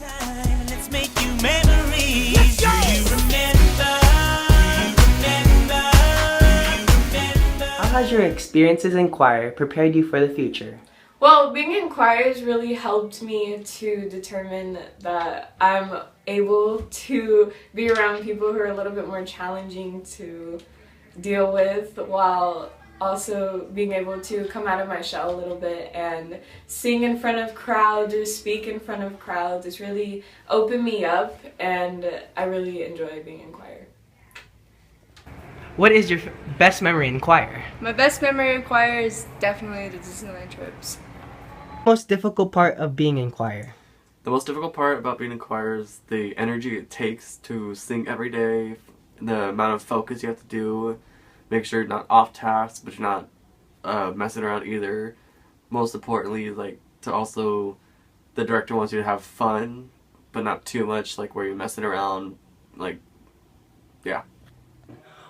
Let's make you memories. Do you remember? How has your experiences in choir prepared you for the future? Well, being in choir has really helped me to determine that I'm able to be around people who are a little bit more challenging to deal with, while also being able to come out of my shell a little bit and sing in front of crowds or speak in front of crowds. It's really opened me up, and I really enjoy being in choir. What is your best memory in choir? My best memory of choir is definitely the Disneyland trips. Most difficult part of being in choir? The most difficult part about being in choir is the energy it takes to sing every day, the amount of focus you have to do, make sure you're not off task, but you're not messing around either. Most importantly, like, to also, the director wants you to have fun, but not too much, like where you're messing around, like, yeah.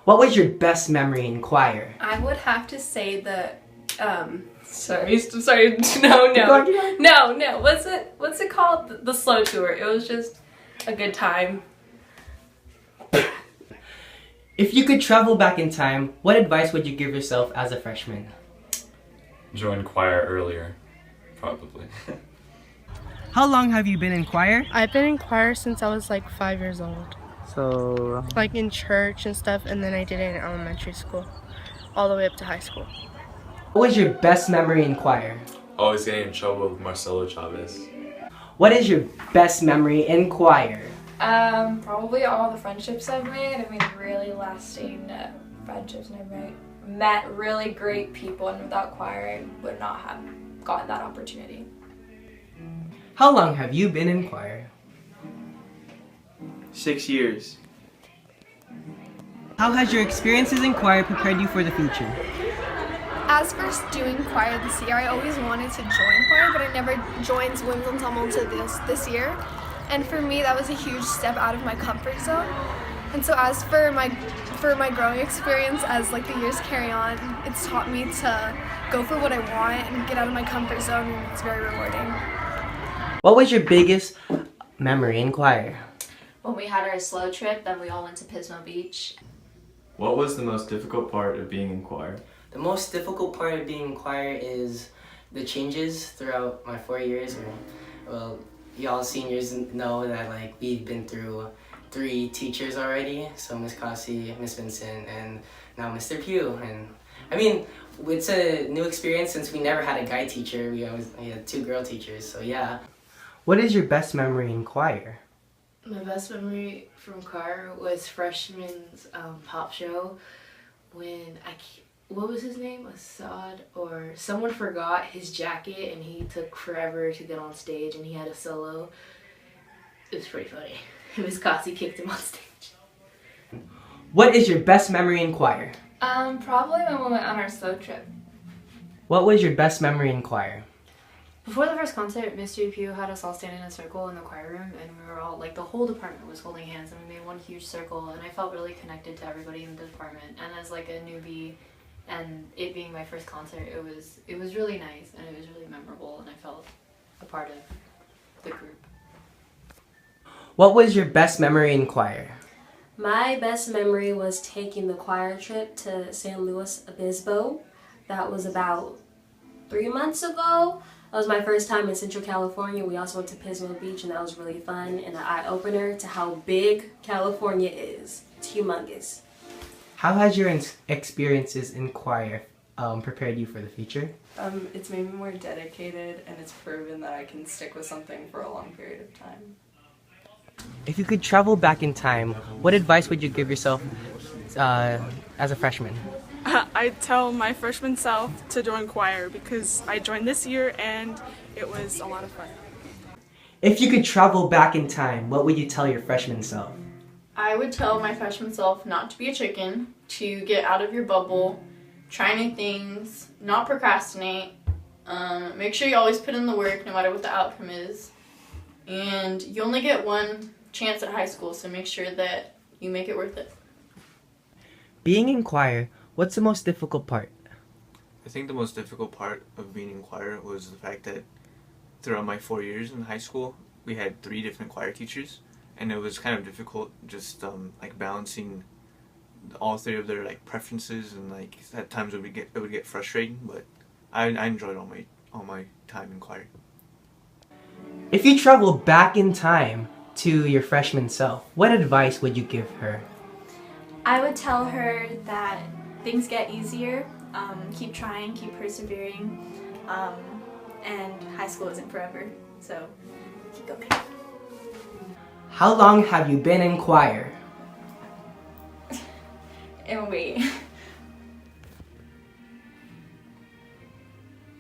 What was your best memory in choir? I would have to say that, Sorry, no. What's it called? The slow tour. It was just a good time. If you could travel back in time, what advice would you give yourself as a freshman? Join choir earlier, probably. How long have you been in choir? I've been in choir since I was like 5 years old. So, Like in church and stuff, and then I did it in elementary school, all the way up to high school. what was your best memory in choir? Always getting in trouble with Marcelo Chavez. What is your best memory in choir? Probably all the friendships I've made. I mean, really lasting friendships, and I've met really great people, and without choir, I would not have gotten that opportunity. How long have you been in choir? 6 years. How has your experiences in choir prepared you for the future? As for doing choir this year, I always wanted to join choir, but I never joined Swings Ensemble until this year. And for me, that was a huge step out of my comfort zone. And so as for my growing experience, as like the years carry on, it's taught me to go for what I want and get out of my comfort zone, and it's very rewarding. What was your biggest memory in choir? When we had our slow trip, then we all went to Pismo Beach. What was the most difficult part of being in choir? The most difficult part of being in choir is the changes throughout my 4 years. Well, y'all seniors know that like we've been through 3 teachers already. So Miss Cassie, Miss Vincent, and now Mr. Pugh. And I mean, it's a new experience since we never had a guy teacher. We had 2 girl teachers. So yeah. What is your best memory in choir? My best memory from choir was freshman's pop show when what was his name? Assad, or someone forgot his jacket and he took forever to get on stage and he had a solo. It was pretty funny. Miss Cassie kicked him on stage. What is your best memory in choir? Probably when we went on our slow trip. What was your best memory in choir? Before the first concert, Mr. Pugh had us all stand in a circle in the choir room, and we were all, like, the whole department was holding hands, and we made one huge circle, and I felt really connected to everybody in the department. And as, like, a newbie, and it being my first concert, it was really nice, and it was really memorable, and I felt a part of the group. What was your best memory in choir? My best memory was taking the choir trip to San Luis Obispo. That was about 3 months ago. That was my first time in Central California. We also went to Pismo Beach, and that was really fun and an eye-opener to how big California is. It's humongous. How has your experiences in choir prepared you for the future? It's made me more dedicated, and it's proven that I can stick with something for a long period of time. If you could travel back in time, what advice would you give yourself as a freshman? I'd tell my freshman self to join choir because I joined this year and it was a lot of fun. If you could travel back in time, what would you tell your freshman self? I would tell my freshman self not to be a chicken, to get out of your bubble, try new things, not procrastinate, make sure you always put in the work no matter what the outcome is. And you only get one chance at high school, so make sure that you make it worth it. Being in choir, what's the most difficult part? I think the most difficult part of being in choir was the fact that throughout my 4 years in high school, we had 3 different choir teachers, and it was kind of difficult just like balancing all 3 of their like preferences, and like at times it would get frustrating, but I enjoyed all my time in choir. If you travel back in time to your freshman self, what advice would you give her? I would tell her that things get easier, keep trying, keep persevering, and high school isn't forever, so keep going. How long have you been in choir? And wait.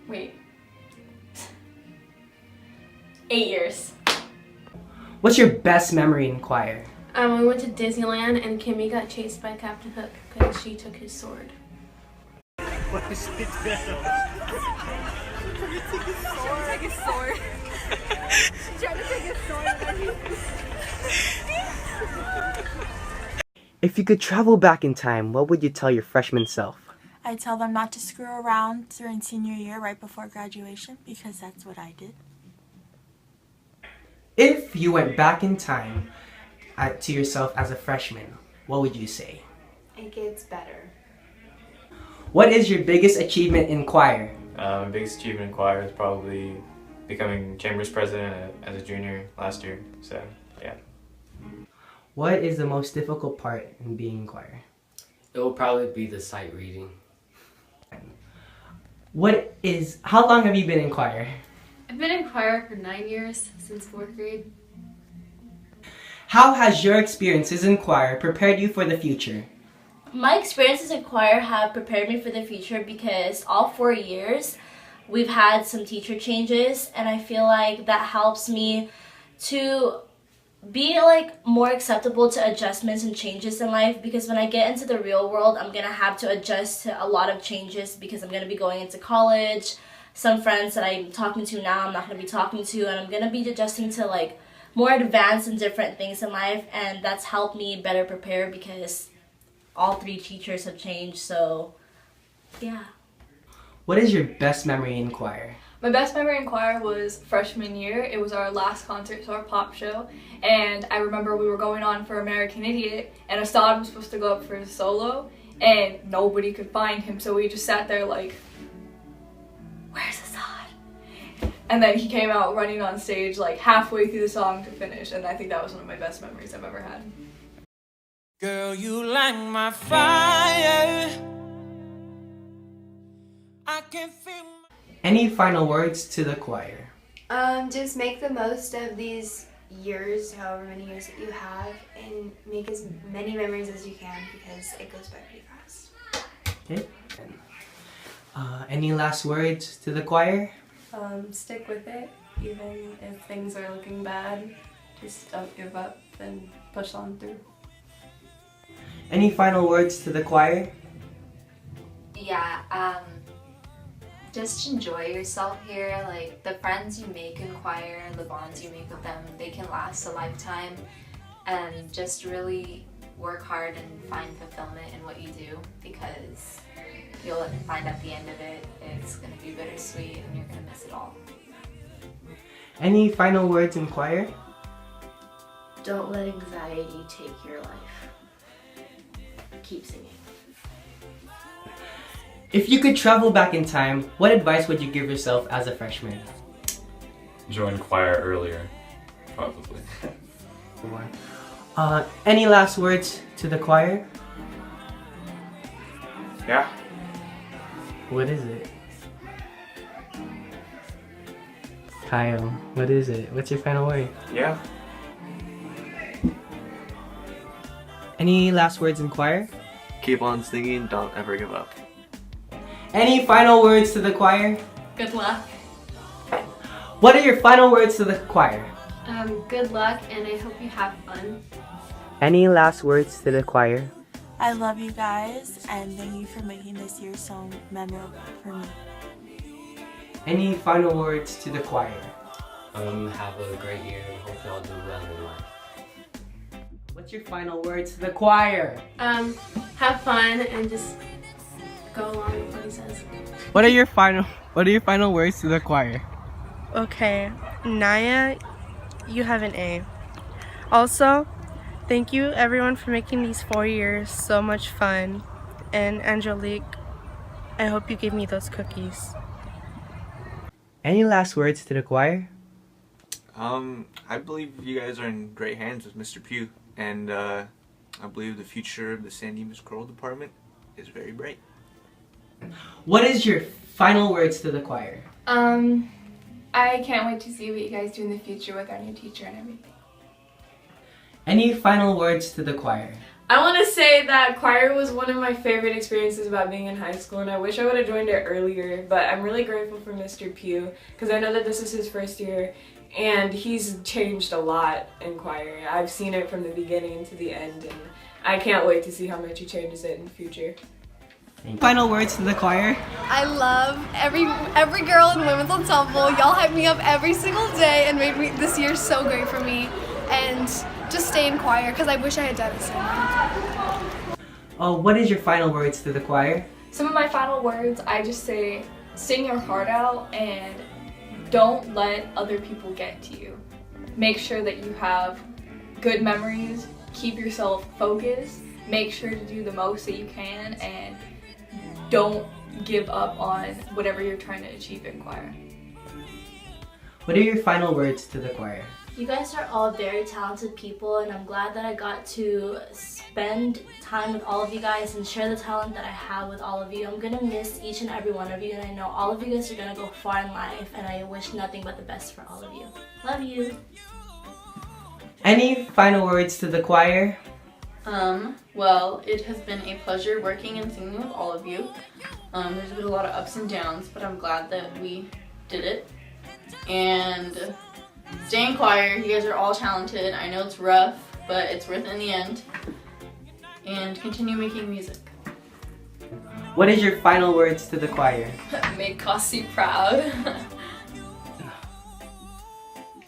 Wait. 8 years. What's your best memory in choir? We went to Disneyland and Kimmy got chased by Captain Hook because she took his sword. What is it? Take his sword. She's trying to take his sword. If you could travel back in time, what would you tell your freshman self? I tell them not to screw around during senior year right before graduation, because that's what I did. If you went back in time to yourself as a freshman, what would you say? It gets better. What is your biggest achievement in choir? My biggest achievement in choir is probably becoming Chambers president as a junior last year, so yeah. What is the most difficult part in being in choir? It will probably be the sight reading. How long have you been in choir? I've been in choir for 9 years, since 4th grade. How has your experiences in choir prepared you for the future? My experiences in choir have prepared me for the future because all 4 years we've had some teacher changes, and I feel like that helps me to be like more acceptable to adjustments and changes in life, because when I get into the real world, I'm gonna have to adjust to a lot of changes because I'm gonna be going into college. Some friends that I'm talking to now I'm not gonna be talking to, and I'm gonna be adjusting to like more advanced and different things in life, and that's helped me better prepare because all 3 teachers have changed, so yeah. What is your best memory in choir? My best memory in choir was freshman year. It was our last concert, so our pop show, and I remember we were going on for American Idiot, and Assad was supposed to go up for his solo, and nobody could find him, so we just sat there like, where's Assad? And then he came out running on stage like halfway through the song to finish, and I think that was one of my best memories I've ever had. Girl, you light my fire. I can feel. Any final words to the choir? Just make the most of these years, however many years that you have, and make as many memories as you can because it goes by pretty fast. Okay. Any last words to the choir? Stick with it, even if things are looking bad. Just don't give up and push on through. Any final words to the choir? Yeah, just enjoy yourself here. Like, the friends you make in choir, the bonds you make with them, they can last a lifetime. And just really work hard and find fulfillment in what you do, because you'll find at the end of it, it's going to be bittersweet and you're going to miss it all. Any final words in choir? Don't let anxiety take your life. Keep singing. If you could travel back in time, what advice would you give yourself as a freshman? Join choir earlier, probably. Any last words to the choir? Yeah. What is it? Kyle, what is it? What's your final word? Yeah. Any last words in choir? Keep on singing, don't ever give up. Any final words to the choir? Good luck. What are your final words to the choir? Good luck, and I hope you have fun. Any last words to the choir? I love you guys, and thank you for making this year so memorable for me. Any final words to the choir? Have a great year and hope y'all do well in life. What's your final words to the choir? Have fun and just go along with what he says. What are your final words to the choir? Okay, Naya, you have an A. Also, thank you everyone for making these 4 years so much fun. And Angelique, I hope you gave me those cookies. Any last words to the choir? I believe you guys are in great hands with Mr. Pugh, and I believe the future of the San Dimas Choral Department is very bright. What is your final words to the choir? I can't wait to see what you guys do in the future with our new teacher and everything. Any final words to the choir? I want to say that choir was one of my favorite experiences about being in high school, and I wish I would have joined it earlier, but I'm really grateful for Mr. Pugh because I know that this is his first year and he's changed a lot in choir. I've seen it from the beginning to the end, and I can't wait to see how much he changes it in the future. Final words to the choir? I love every girl in women's ensemble. Y'all hype me up every single day and made this year so great for me. And just stay in choir because I wish I had done it sooner. What is your final words to the choir? Some of my final words, I just say, sing your heart out and don't let other people get to you. Make sure that you have good memories, keep yourself focused, make sure to do the most that you can, and don't give up on whatever you're trying to achieve in choir. What are your final words to the choir? You guys are all very talented people, and I'm glad that I got to spend time with all of you guys and share the talent that I have with all of you. I'm gonna miss each and every one of you, and I know all of you guys are gonna go far in life, and I wish nothing but the best for all of you. Love you. Any final words to the choir? Well, it has been a pleasure working and singing with all of you. There's been a lot of ups and downs, but I'm glad that we did it. And stay in choir. You guys are all talented. I know it's rough, but it's worth it in the end. And continue making music. What is your final words to the choir? Make Kossi proud.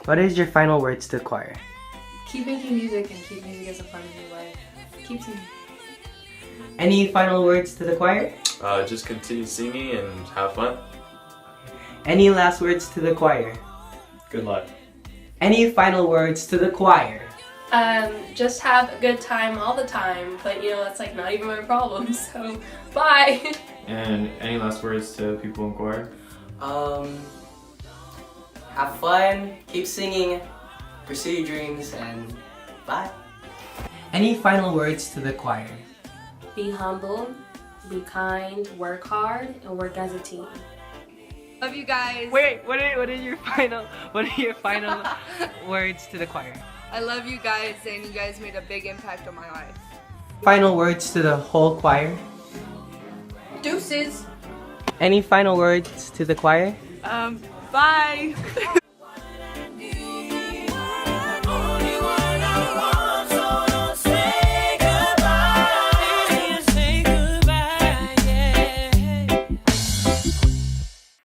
What is your final words to the choir? Keep making music and keep music as a part of your life. Keep singing. Any final words to the choir? Just continue singing and have fun. Any last words to the choir? Good luck. Any final words to the choir? Just have a good time all the time, but you know, that's like not even my problem, so bye! And any last words to people in choir? Have fun, keep singing, pursue your dreams, and bye. Any final words to the choir? Be humble, be kind, work hard, and work as a team. Love you guys. Wait, what are your final words to the choir? I love you guys, and you guys made a big impact on my life. Final words to the whole choir? Deuces. Any final words to the choir? Bye.